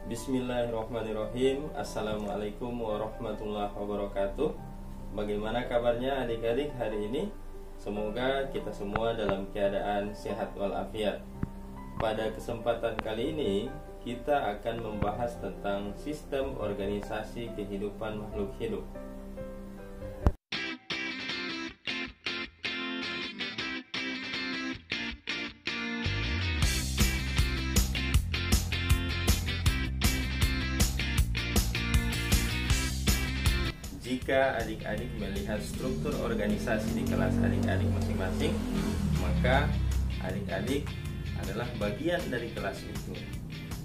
Bismillahirrahmanirrahim. Assalamualaikum warahmatullahi wabarakatuh. Bagaimana kabarnya adik-adik hari ini? Semoga kita semua dalam keadaan sehat walafiat. Pada kesempatan kali ini kita akan membahas tentang sistem organisasi kehidupan makhluk hidup. Jika adik-adik melihat struktur organisasi di kelas adik-adik masing-masing, maka adik-adik adalah bagian dari kelas itu.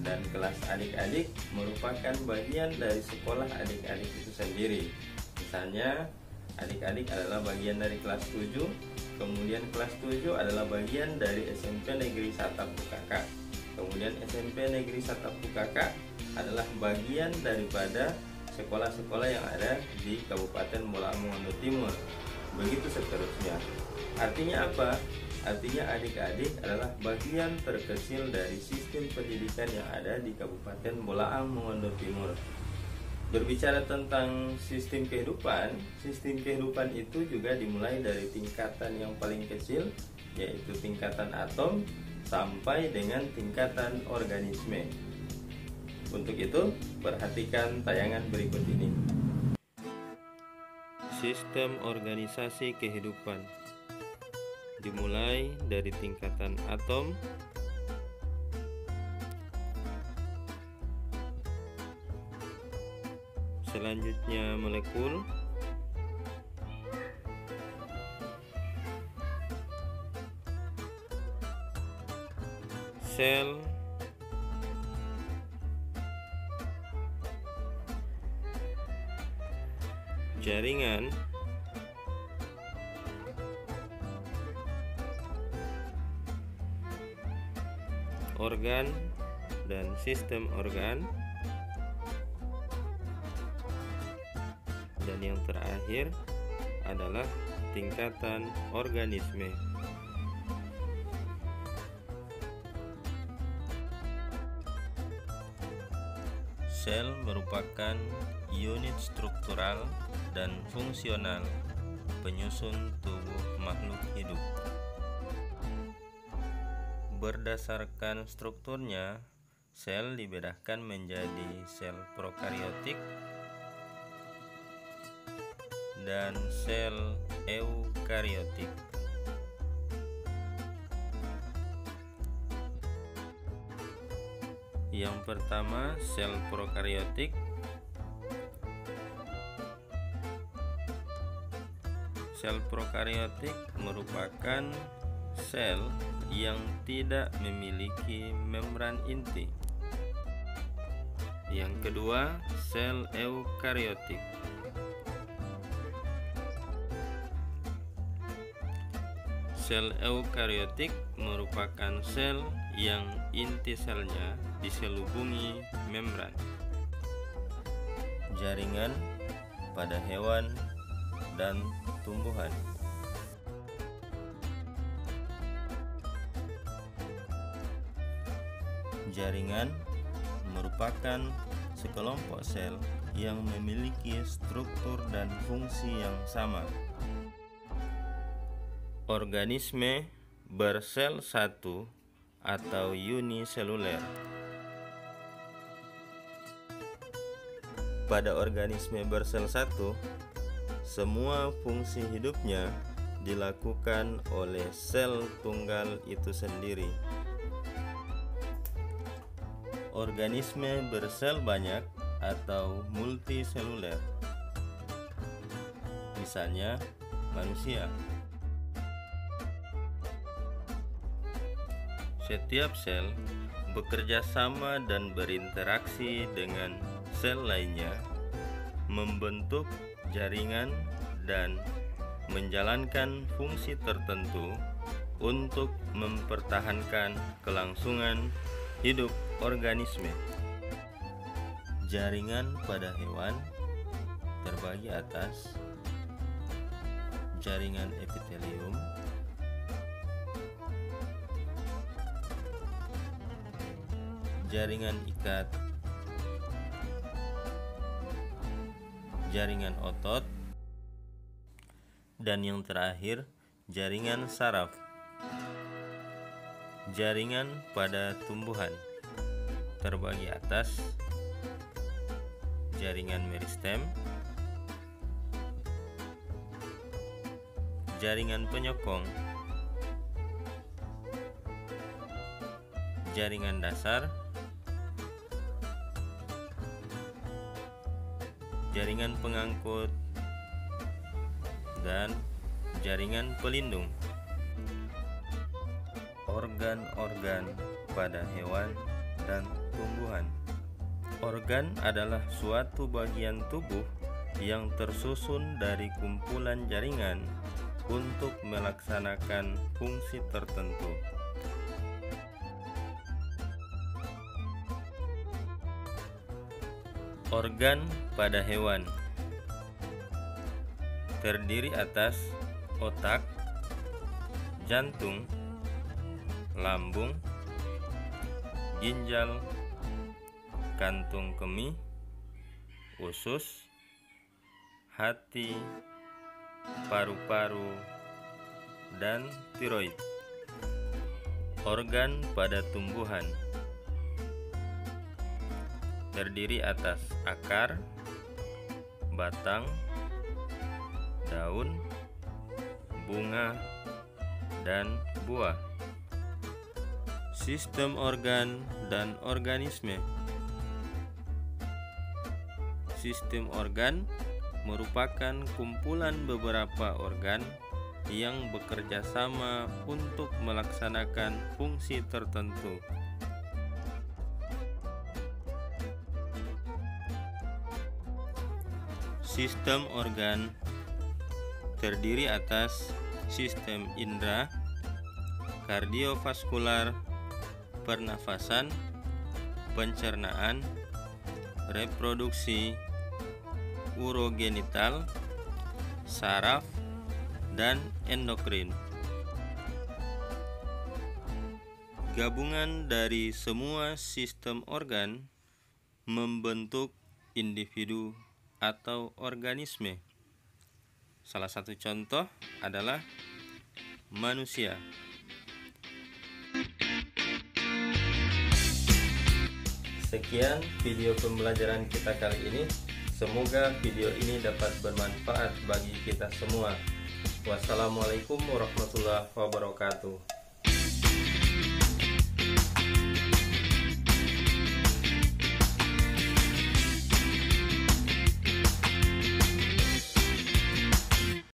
Dan kelas adik-adik merupakan bagian dari sekolah adik-adik itu sendiri. Misalnya, adik-adik adalah bagian dari kelas 7, kemudian kelas 7 adalah bagian dari SMP Negeri Satap Pukaka. Kemudian SMP Negeri Satap Pukaka adalah bagian daripada sekolah-sekolah yang ada di Kabupaten Bolaang Mongondo Timur. Begitu seterusnya. Artinya apa? Artinya adik-adik adalah bagian terkecil dari sistem pendidikan yang ada di Kabupaten Bolaang Mongondo Timur. Berbicara tentang sistem kehidupan itu juga dimulai dari tingkatan yang paling kecil, yaitu tingkatan atom, sampai dengan tingkatan organisme. Untuk itu, perhatikan tayangan berikut ini. Sistem organisasi kehidupan dimulai dari tingkatan atom, selanjutnya molekul, sel, jaringan, organ dan sistem organ, dan yang terakhir adalah tingkatan organisme. Sel merupakan unit struktural dan fungsional penyusun tubuh makhluk hidup. Berdasarkan strukturnya, sel dibedakan menjadi sel prokariotik dan sel eukariotik. Yang pertama, sel prokariotik. Sel prokariotik merupakan sel yang tidak memiliki membran inti. Yang kedua, sel eukariotik. Sel eukariotik merupakan sel yang inti selnya diselubungi membran. Jaringan pada hewan dan tumbuhan. Jaringan merupakan sekelompok sel yang memiliki struktur dan fungsi yang sama. Organisme bersel satu atau uniseluler. Pada organisme bersel satu, semua fungsi hidupnya dilakukan oleh sel tunggal itu sendiri. Organisme bersel banyak atau multiseluler, misalnya manusia. Setiap sel bekerja sama dan berinteraksi dengan sel lainnya, membentuk jaringan dan menjalankan fungsi tertentu untuk mempertahankan kelangsungan hidup organisme. Jaringan pada hewan terbagi atas jaringan epitelium, jaringan ikat jaringan otot, dan yang terakhir jaringan saraf. Jaringan pada tumbuhan terbagi atas jaringan meristem, jaringan penyokong, jaringan dasar, jaringan pengangkut, dan jaringan pelindung. Organ-organ pada hewan dan tumbuhan. Organ adalah suatu bagian tubuh yang tersusun dari kumpulan jaringan untuk melaksanakan fungsi tertentu. Organ pada hewan terdiri atas otak, jantung, lambung, ginjal, kantung kemih, usus, hati, paru-paru, dan tiroid. Organ pada tumbuhan terdiri atas akar, batang, daun, bunga, dan buah. Sistem organ dan organisme. Sistem organ merupakan kumpulan beberapa organ yang bekerja sama untuk melaksanakan fungsi tertentu. Sistem organ terdiri atas sistem indera, kardiovaskular, pernafasan, pencernaan, reproduksi, urogenital, saraf, dan endokrin. Gabungan dari semua sistem organ membentuk individu atau organisme. Salah satu contoh adalah manusia. Sekian video pembelajaran kita kali ini. Semoga video ini dapat bermanfaat bagi kita semua. Wassalamualaikum warahmatullahi wabarakatuh.